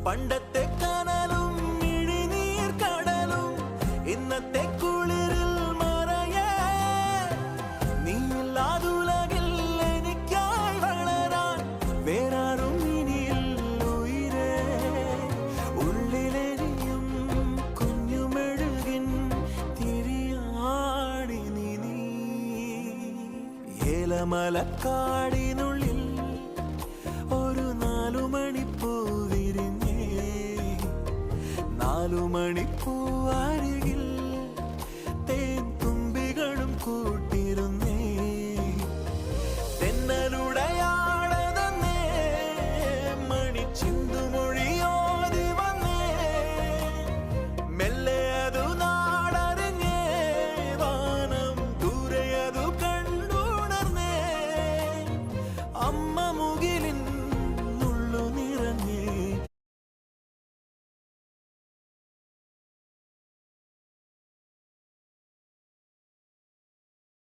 പണ്ടത്തെ കനലും മിഴിനീർ കടലും ഇന്നത്തെ കുളിരിൽ മറയേ നീയില്ലാതുലകിൽ എനിക്കായി വളരാൻ വേറാരും ഇനിയിൽ ഉയിരേ ഉള്ളിലെരിയും കുഞ്ഞുമെഴുകിൻ തിരിയാണി നീ ഏലമലക്കാടിനുള്ളിൽ ഒരു 4 മണിപ്പൂ വിരിഞ്ഞേ 4 മണിപ്പൂ അരികിൽ